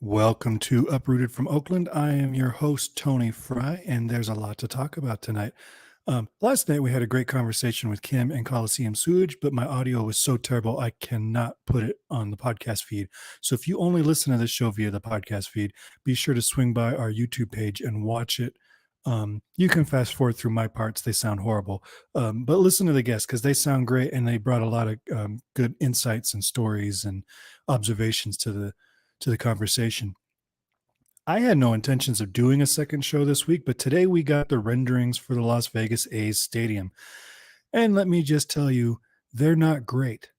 Welcome to Uprooted from Oakland. I am your host, Tony Fry, and there's a lot to talk about tonight. Last night we had a great conversation with Kim and Coliseum Sewage, but my audio was so terrible I cannot put it on the podcast feed. So if you only listen to this show via the podcast feed, be sure to swing by our YouTube page and watch it. You can fast forward through my parts; they sound horrible, but listen to the guests because they sound great, and they brought a lot of good insights and stories and observations to the conversation. I had no intentions of doing a second show this week, but today we got the renderings for the Las Vegas A's stadium. And let me just tell you, they're not great.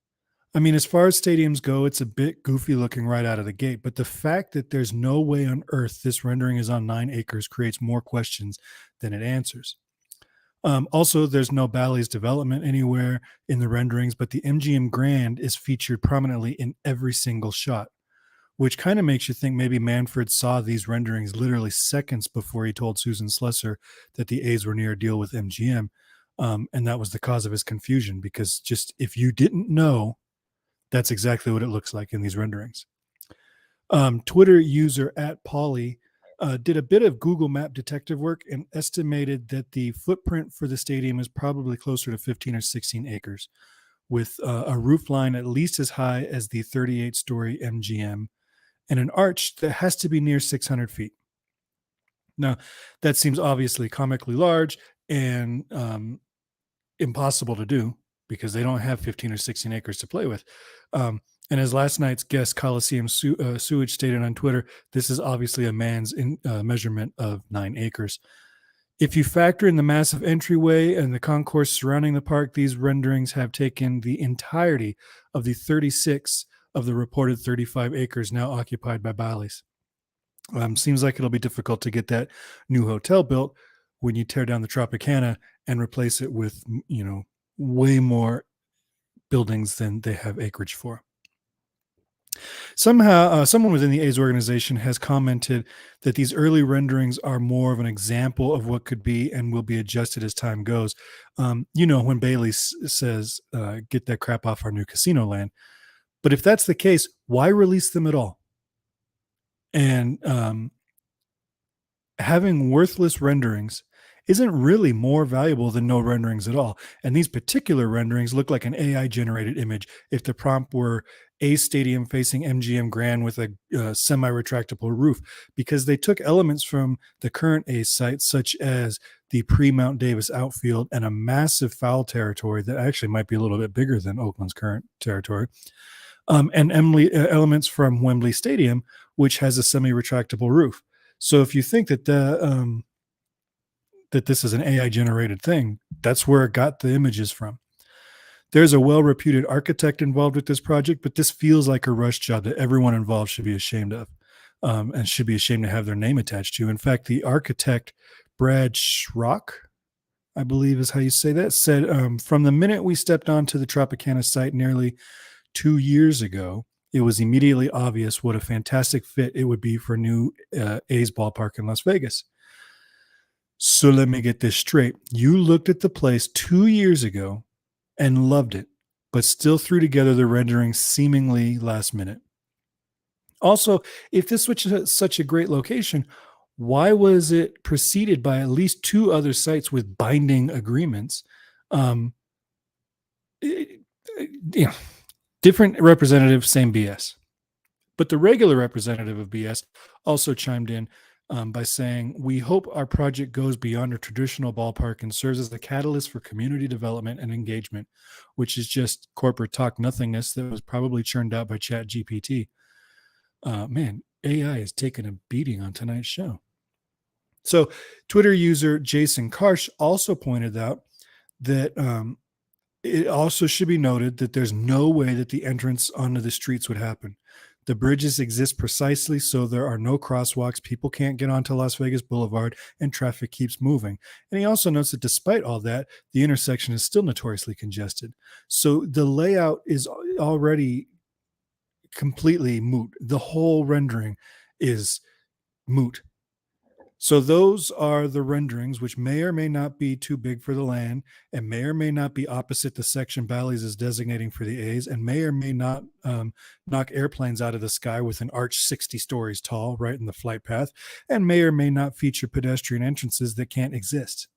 I mean, as far as stadiums go, it's a bit goofy looking right out of the gate, but the fact that there's no way on earth this rendering is on 9 acres creates more questions than it answers. Also, there's no Bally's development anywhere in the renderings, but the MGM Grand is featured prominently in every single shot, which kind of makes you think maybe Manfred saw these renderings literally seconds before he told Susan Slesser that the A's were near a deal with MGM. And that was the cause of his confusion, because just if you didn't know, that's exactly what it looks like in these renderings. Twitter user @Polly did a bit of Google Map detective work and estimated that the footprint for the stadium is probably closer to 15 or 16 acres, with a roof line at least as high as the 38-story MGM and an arch that has to be near 600 feet. Now, that seems obviously comically large and impossible to do because they don't have 15 or 16 acres to play with. And as last night's guest, Coliseum Sewage, stated on Twitter, this is obviously a man's measurement of 9 acres. If you factor in the massive entryway and the concourse surrounding the park, these renderings have taken the entirety of the 36 of the reported 35 acres now occupied by Bally's. Seems like it'll be difficult to get that new hotel built when you tear down the Tropicana and replace it with, way more buildings than they have acreage for. Somehow, someone within the A's organization has commented that these early renderings are more of an example of what could be and will be adjusted as time goes. When Bailey says, get that crap off our new casino land. But if that's the case, why release them at all? And having worthless renderings isn't really more valuable than no renderings at all. And these particular renderings look like an AI-generated image if the prompt were a stadium facing MGM Grand with a semi-retractable roof, because they took elements from the current A's sites, such as the pre-Mount Davis outfield and a massive foul territory that actually might be a little bit bigger than Oakland's current territory, and elements from Wembley Stadium, which has a semi-retractable roof. So if you think that that this is an AI-generated thing, that's where it got the images from. There's a well-reputed architect involved with this project, but this feels like a rush job that everyone involved should be ashamed of, and should be ashamed to have their name attached to. In fact, the architect, Brad Schrock, I believe is how you say that, said, from the minute we stepped onto the Tropicana site nearly 2 years ago, it was immediately obvious what a fantastic fit it would be for a new A's ballpark in Las Vegas. So let me get this straight. You looked at the place 2 years ago and loved it, but still threw together the rendering seemingly last minute. Also, if this was such a great location, why was it preceded by at least 2 other sites with binding agreements? Different representative, same BS. But the regular representative of BS also chimed in by saying, we hope our project goes beyond a traditional ballpark and serves as the catalyst for community development and engagement, which is just corporate talk nothingness that was probably churned out by ChatGPT. Man, AI is taking a beating on tonight's show. So Twitter user Jason Karsh also pointed out that it also should be noted that there's no way that the entrance onto the streets would happen. The bridges exist precisely so there are no crosswalks, people can't get onto Las Vegas Boulevard, and traffic keeps moving. And he also notes that despite all that, the intersection is still notoriously congested. So the layout is already completely moot. The whole rendering is moot. So those are the renderings, which may or may not be too big for the land, and may or may not be opposite the section Bally's is designating for the A's, and may or may not knock airplanes out of the sky with an arch 60 stories tall right in the flight path, and may or may not feature pedestrian entrances that can't exist.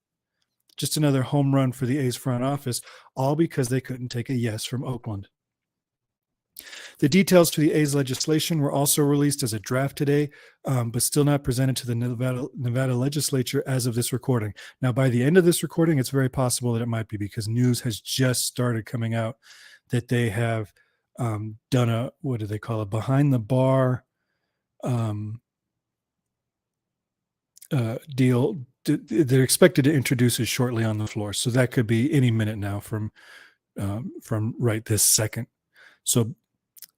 Just another home run for the A's front office, all because they couldn't take a yes from Oakland. The details to the A's legislation were also released as a draft today, but still not presented to the Nevada legislature as of this recording. Now, by the end of this recording, it's very possible that it might be, because news has just started coming out that they have done a, what do they call it, behind the bar deal. They're expected to introduce it shortly on the floor, so that could be any minute now from right this second. So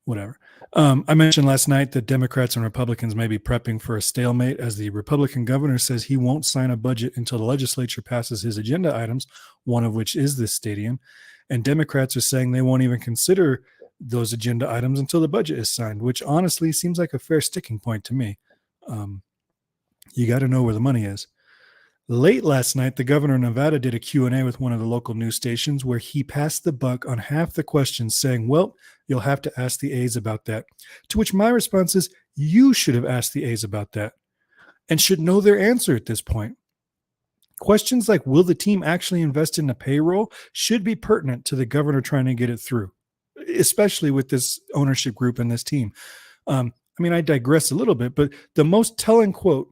whatever. I mentioned last night that Democrats and Republicans may be prepping for a stalemate, as the Republican governor says he won't sign a budget until the legislature passes his agenda items, one of which is this stadium. And Democrats are saying they won't even consider those agenda items until the budget is signed, which honestly seems like a fair sticking point to me. You got to know where the money is. Late last night, the governor of Nevada did a Q&A with one of the local news stations where he passed the buck on half the questions, saying, well, you'll have to ask the A's about that. To which my response is, you should have asked the A's about that and should know their answer at this point. Questions like, will the team actually invest in the payroll, should be pertinent to the governor trying to get it through, especially with this ownership group and this team. I digress a little bit, but the most telling quote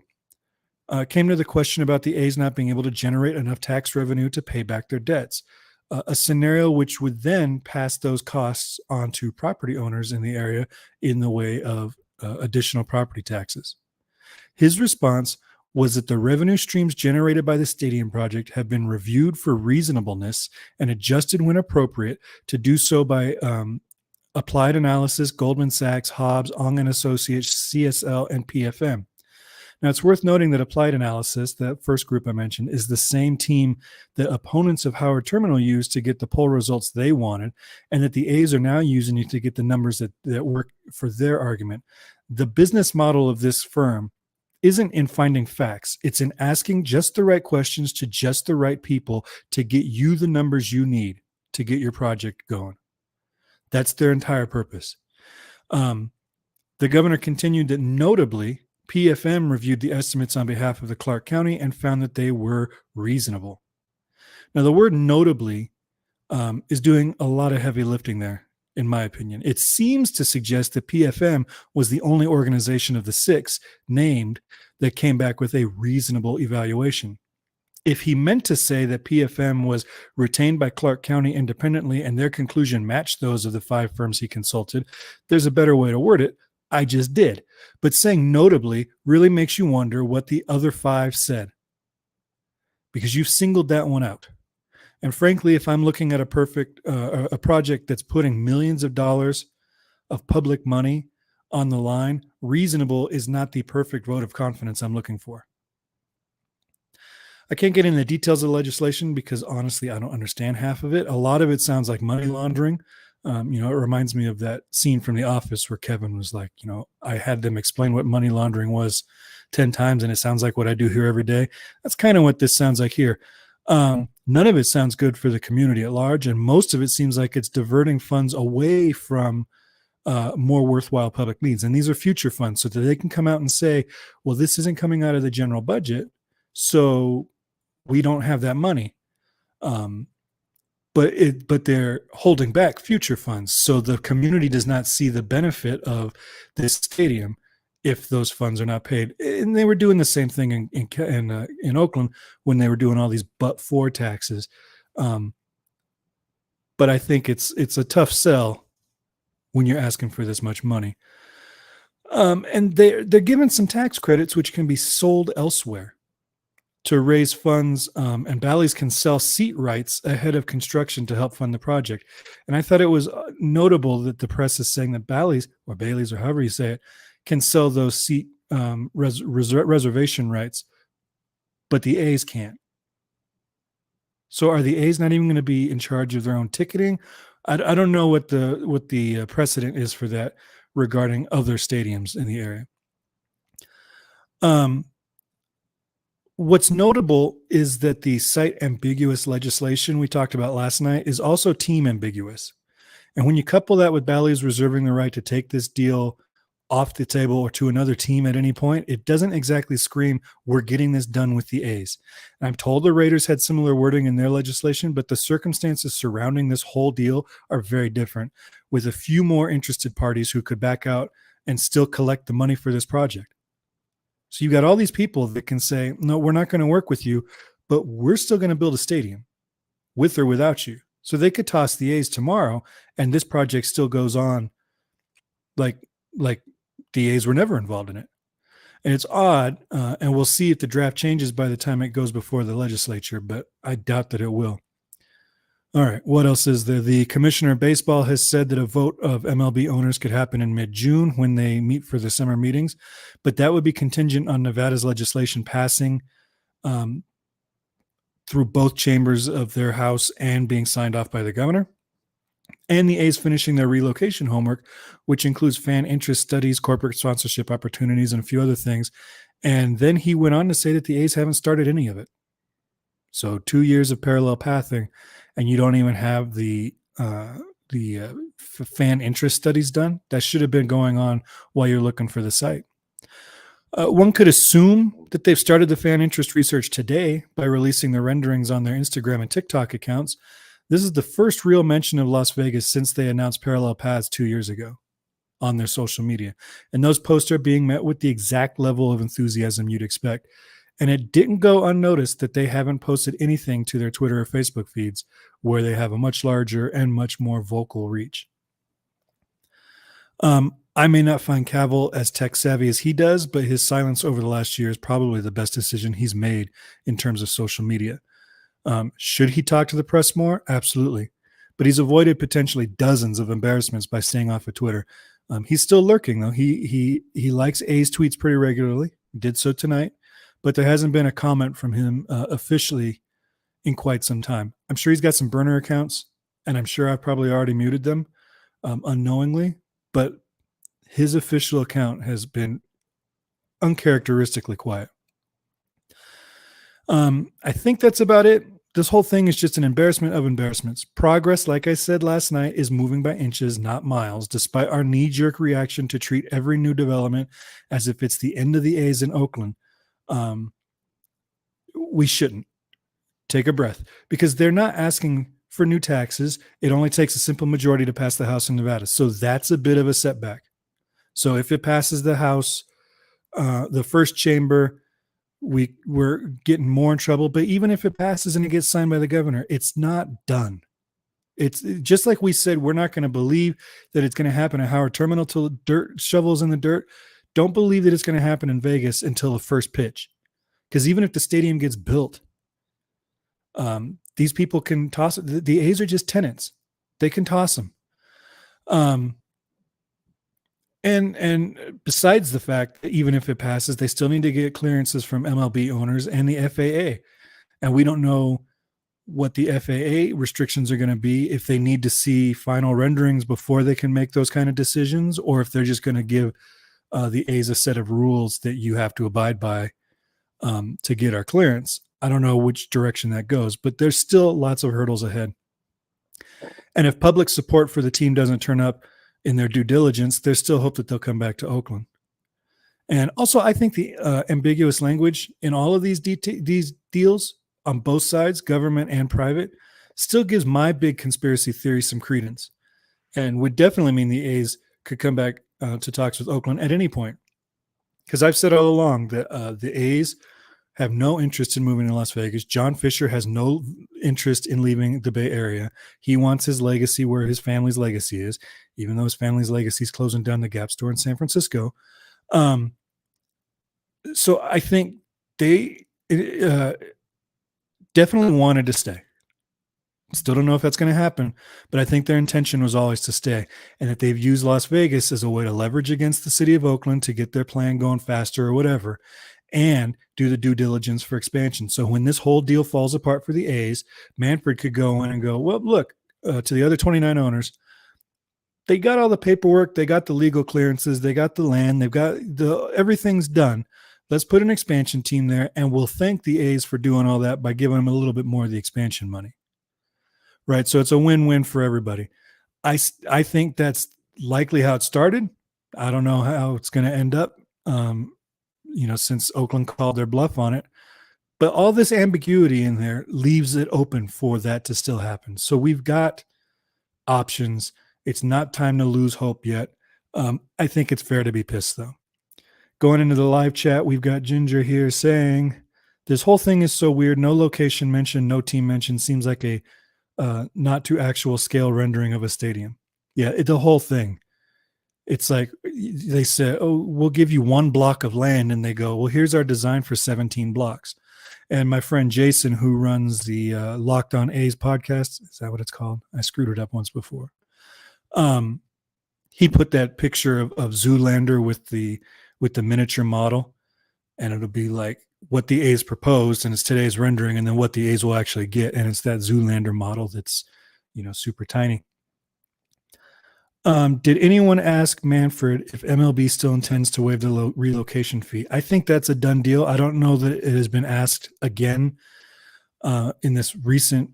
came to the question about the A's not being able to generate enough tax revenue to pay back their debts, a scenario which would then pass those costs on to property owners in the area in the way of additional property taxes. His response was that the revenue streams generated by the stadium project have been reviewed for reasonableness and adjusted when appropriate, to do so by Applied Analysis, Goldman Sachs, Hobbs, Ong and Associates, CSL, and PFM. Now, it's worth noting that Applied Analysis, that first group I mentioned, is the same team that opponents of Howard Terminal used to get the poll results they wanted, and that the A's are now using to get the numbers that work for their argument. The business model of this firm isn't in finding facts. It's in asking just the right questions to just the right people to get you the numbers you need to get your project going. That's their entire purpose. The governor continued that notably, PFM reviewed the estimates on behalf of the Clark County and found that they were reasonable. Now, the word notably is doing a lot of heavy lifting there, in my opinion. It seems to suggest that PFM was the only organization of the 6 named that came back with a reasonable evaluation. If he meant to say that PFM was retained by Clark County independently and their conclusion matched those of the 5 firms he consulted, there's a better way to word it. I just did. But saying notably really makes you wonder what the other 5 said, because you've singled that one out. And frankly, if I'm looking at a project that's putting millions of dollars of public money on the line, reasonable is not the perfect vote of confidence I'm looking for. I can't get into the details of the legislation because honestly, I don't understand half of it. A lot of it sounds like money laundering. It reminds me of that scene from The Office where Kevin was like, I had them explain what money laundering was 10 times, and it sounds like what I do here every day. That's kind of what this sounds like here. None of it sounds good for the community at large, and most of it seems like it's diverting funds away from more worthwhile public needs. And these are future funds, so that they can come out and say, well, this isn't coming out of the general budget, so we don't have that money. But they're holding back future funds, so the community does not see the benefit of this stadium if those funds are not paid. And they were doing the same thing in Oakland when they were doing all these but-for taxes. But I think it's a tough sell when you're asking for this much money. And they're given some tax credits which can be sold elsewhere to raise funds, and Bally's can sell seat rights ahead of construction to help fund the project. And I thought it was notable that the press is saying that Bally's, or Bailey's, or however you say it, can sell those seat reservation rights, but the A's can't. So are the A's not even going to be in charge of their own ticketing? I don't know what the precedent is for that regarding other stadiums in the area. What's notable is that the site ambiguous legislation we talked about last night is also team ambiguous. And when you couple that with Bally's reserving the right to take this deal off the table or to another team at any point, it doesn't exactly scream, we're getting this done with the A's. And I'm told the Raiders had similar wording in their legislation, but the circumstances surrounding this whole deal are very different, with a few more interested parties who could back out and still collect the money for this project. So you got all these people that can say, no, we're not going to work with you, but we're still going to build a stadium with or without you. So they could toss the A's tomorrow and this project still goes on like the A's were never involved in it. And it's odd, and we'll see if the draft changes by the time it goes before the legislature, but I doubt that it will. All right, what else is there? The commissioner of baseball has said that a vote of MLB owners could happen in mid-June when they meet for the summer meetings, but that would be contingent on Nevada's legislation passing through both chambers of their house and being signed off by the governor, and the A's finishing their relocation homework, which includes fan interest studies, corporate sponsorship opportunities, and a few other things. And then he went on to say that the A's haven't started any of it. So 2 years of parallel pathing, and you don't even have the fan interest studies done. That should have been going on while you're looking for the site. One could assume that they've started the fan interest research today by releasing the renderings on their Instagram and TikTok accounts. This is the first real mention of Las Vegas since they announced parallel paths 2 years ago on their social media. And those posts are being met with the exact level of enthusiasm you'd expect. And it didn't go unnoticed that they haven't posted anything to their Twitter or Facebook feeds, where they have a much larger and much more vocal reach. I may not find Cavill as tech savvy as he does, but his silence over the last year is probably the best decision he's made in terms of social media. Should he talk to the press more? Absolutely. But he's avoided potentially dozens of embarrassments by staying off of Twitter. He's still lurking, though. He likes A's tweets pretty regularly. He did so tonight. But there hasn't been a comment from him officially in quite some time. I'm sure he's got some burner accounts, and I'm sure I've probably already muted them unknowingly. But his official account has been uncharacteristically quiet. I think that's about it. This whole thing is just an embarrassment of embarrassments. Progress, like I said last night, is moving by inches, not miles, despite our knee-jerk reaction to treat every new development as if it's the end of the A's in Oakland. We shouldn't. Take a breath, because they're not asking for new taxes. It only takes a simple majority to pass the House in Nevada. So that's a bit of a setback. So if it passes the House, the first chamber, we're getting more in trouble. But even if it passes and it gets signed by the governor, it's not done. It's just like we said, we're not going to believe that it's going to happen at Howard Terminal till dirt shovels in the dirt. Don't believe that it's going to happen in Vegas until the first pitch. Because even if the stadium gets built, these people can toss it. The A's are just tenants. They can toss them. And besides the fact that even if it passes, they still need to get clearances from MLB owners and the FAA. And we don't know what the FAA restrictions are going to be, if they need to see final renderings before they can make those kind of decisions, or if they're just going to give the A's a set of rules that you have to abide by to get our clearance. I don't know which direction that goes, but there's still lots of hurdles ahead. And if public support for the team doesn't turn up in their due diligence, there's still hope that they'll come back to Oakland. And also, I think the ambiguous language in all of these deals on both sides, government and private, still gives my big conspiracy theory some credence, and would definitely mean the A's could come back to talks with Oakland at any point. Because I've said all along that the A's have no interest in moving to Las Vegas. John Fisher has no interest in leaving the Bay Area. He wants his legacy where his family's legacy is, even though his family's legacy is closing down the Gap store in San Francisco. So I think they definitely wanted to stay. Still don't know if that's going to happen, but I think their intention was always to stay, and that they've used Las Vegas as a way to leverage against the city of Oakland to get their plan going faster or whatever, and do the due diligence for expansion. So when this whole deal falls apart for the A's, Manfred could go in and go, well, look, to the other 29 owners, they got all the paperwork, they got the legal clearances, they got the land, they've got everything's done. Let's put an expansion team there, and we'll thank the A's for doing all that by giving them a little bit more of the expansion money. Right? So it's a win-win for everybody. I think that's likely how it started. I don't know how it's going to end up, since Oakland called their bluff on it. But all this ambiguity in there leaves it open for that to still happen. So we've got options. It's not time to lose hope yet. I think it's fair to be pissed, though. Going into the live chat, we've got Ginger here saying, this whole thing is so weird. No location mentioned, no team mentioned. Seems like a not to actual scale rendering of a stadium. Yeah, the whole thing. It's like they said, oh, we'll give you one block of land. And they go, well, here's our design for 17 blocks. And my friend Jason, who runs the Locked On A's podcast, is that what it's called? I screwed it up once before. He put that picture of Zoolander with the miniature model, and it'll be like what the A's proposed, and it's today's rendering, and then what the A's will actually get, and it's that Zoolander model that's, super tiny. Did anyone ask Manfred if MLB still intends to waive the relocation fee? I think that's a done deal. I don't know that it has been asked again in this recent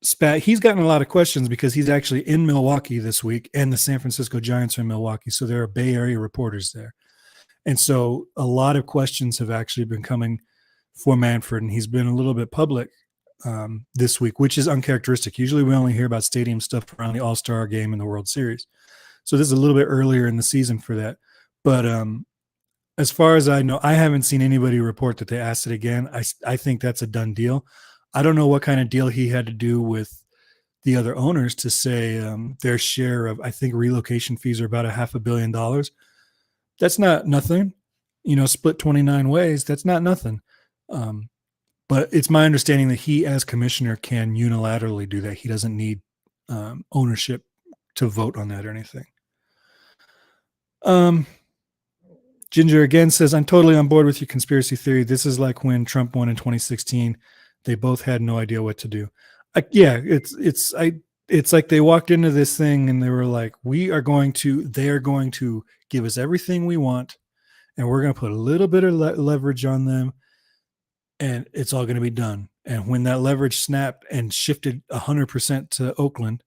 spat. He's gotten a lot of questions because he's actually in Milwaukee this week, and the San Francisco Giants are in Milwaukee, so there are Bay Area reporters there. And so a lot of questions have actually been coming for Manfred, and he's been a little bit public this week, which is uncharacteristic. Usually we only hear about stadium stuff around the All-Star game and the World Series. So this is a little bit earlier in the season for that. But as far as I know, I haven't seen anybody report that they asked it again. I think that's a done deal. I don't know what kind of deal he had to do with the other owners to say their share of, I think relocation fees are about $500 million. That's not nothing, split 29 ways. That's not nothing. But it's my understanding that he, as commissioner, can unilaterally do that. He doesn't need ownership to vote on that or anything. Ginger again says, I'm totally on board with your conspiracy theory. This is like when Trump won in 2016. They both had no idea what to do. It's like they walked into this thing and they were like, they are going to give us everything we want, and we're going to put a little bit of leverage on them, and it's all going to be done. And when that leverage snapped and shifted 100% to Oakland,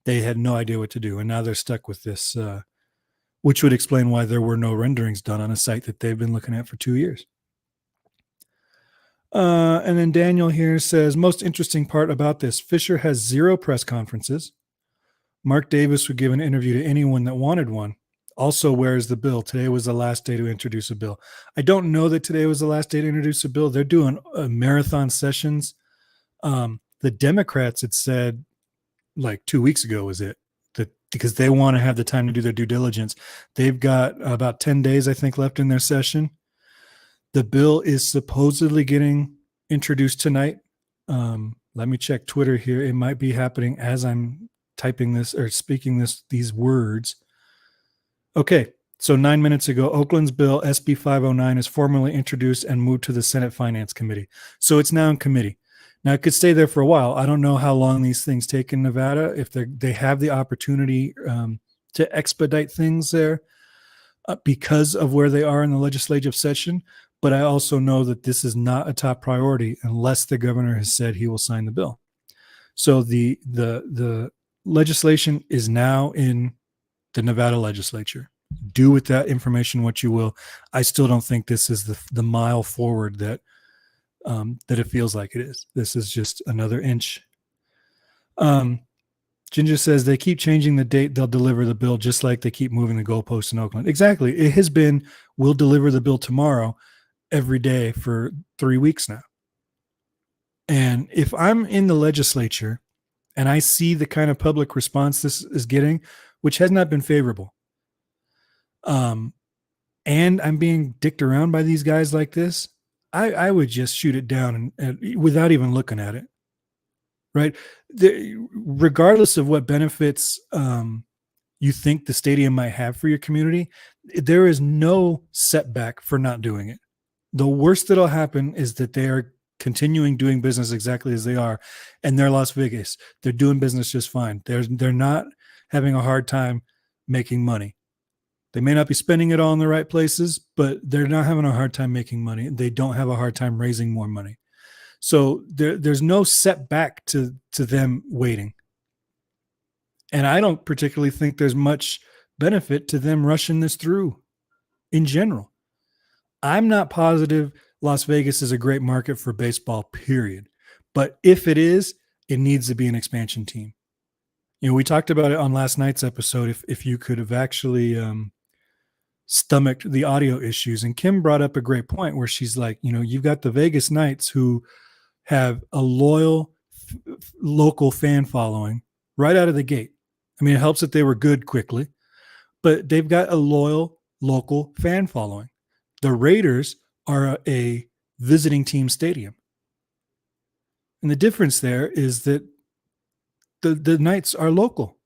they had no idea what to do. And now they're stuck with this, which would explain why there were no renderings done on a site that they've been looking at for 2 years. And then Daniel here says, most interesting part about this, Fisher has 0 press conferences. Mark Davis would give an interview to anyone that wanted one. Also, where's the bill? Today was the last day to introduce a bill. I don't know that today was the last day to introduce a bill. They're doing marathon sessions. The Democrats had said like 2 weeks ago was it, that because they want to have the time to do their due diligence. They've got about 10 days, I think, left in their session. The bill is supposedly getting introduced tonight. Let me check Twitter here. It might be happening as I'm typing this or speaking these words. Okay, so 9 minutes ago, Oakland's bill, SB 509, is formally introduced and moved to the Senate Finance Committee. So it's now in committee. Now, it could stay there for a while. I don't know how long these things take in Nevada, if they have the opportunity to expedite things there because of where they are in the legislative session. But I also know that this is not a top priority unless the governor has said he will sign the bill. So the legislation is now in the Nevada legislature. Do with that information what you will. I still don't think this is the mile forward that it feels like it is. This is just another inch. Ginger says they keep changing the date they'll deliver the bill, just like they keep moving the goalposts in Oakland. Exactly. It has been, we'll deliver the bill tomorrow every day for 3 weeks now. And if I'm in the legislature and I see the kind of public response this is getting, which has not been favorable, and I'm being dicked around by these guys like this, I would just shoot it down and without even looking at it. Right? Regardless of what benefits you think the stadium might have for your community, there is no setback for not doing it. The worst that'll happen is that they are continuing doing business exactly as they are, and they're Las Vegas. They're doing business just fine. They're not having a hard time making money. They may not be spending it all in the right places, but they're not having a hard time making money. They don't have a hard time raising more money. So there's no setback to them waiting. And I don't particularly think there's much benefit to them rushing this through in general. I'm not positive Las Vegas is a great market for baseball, period. But if it is, it needs to be an expansion team. You know, we talked about it on last night's episode. If you could have actually stomached the audio issues, and Kim brought up a great point where she's like, you know, you've got the Vegas Knights who have a loyal local fan following right out of the gate. I mean, it helps that they were good quickly, but they've got a loyal local fan following. The Raiders are a visiting team stadium. And the difference there is that the Knights are local.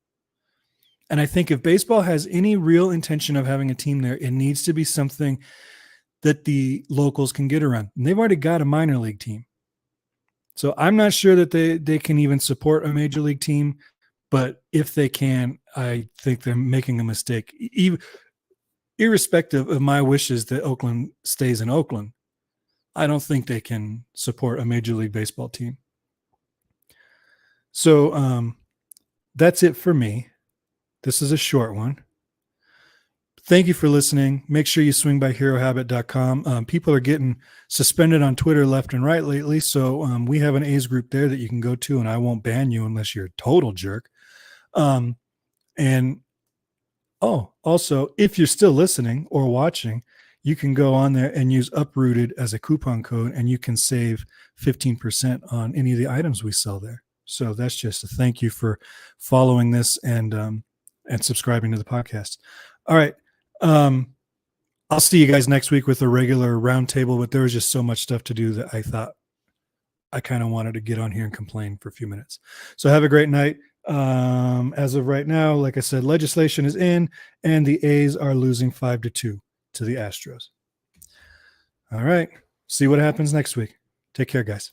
And I think if baseball has any real intention of having a team there, it needs to be something that the locals can get around. And they've already got a minor league team. So I'm not sure that they can even support a major league team. But if they can, I think they're making a mistake. Irrespective of my wishes that Oakland stays in Oakland, I don't think they can support a Major League Baseball team. So that's it for me. This is a short one. Thank you for listening. Make sure you swing by herohabit.com. People are getting suspended on Twitter left and right lately, so we have an A's group there that you can go to, and I won't ban you unless you're a total jerk. Also, if you're still listening or watching, you can go on there and use Uprooted as a coupon code, and you can save 15% on any of the items we sell there. So that's just a thank you for following this and subscribing to the podcast. All right. I'll see you guys next week with a regular roundtable, but there was just so much stuff to do that I thought I kind of wanted to get on here and complain for a few minutes. So have a great night. As of right now, like I said, legislation is in, and the A's are losing 5-2 to the Astros. All right. See what happens next week. Take care, guys.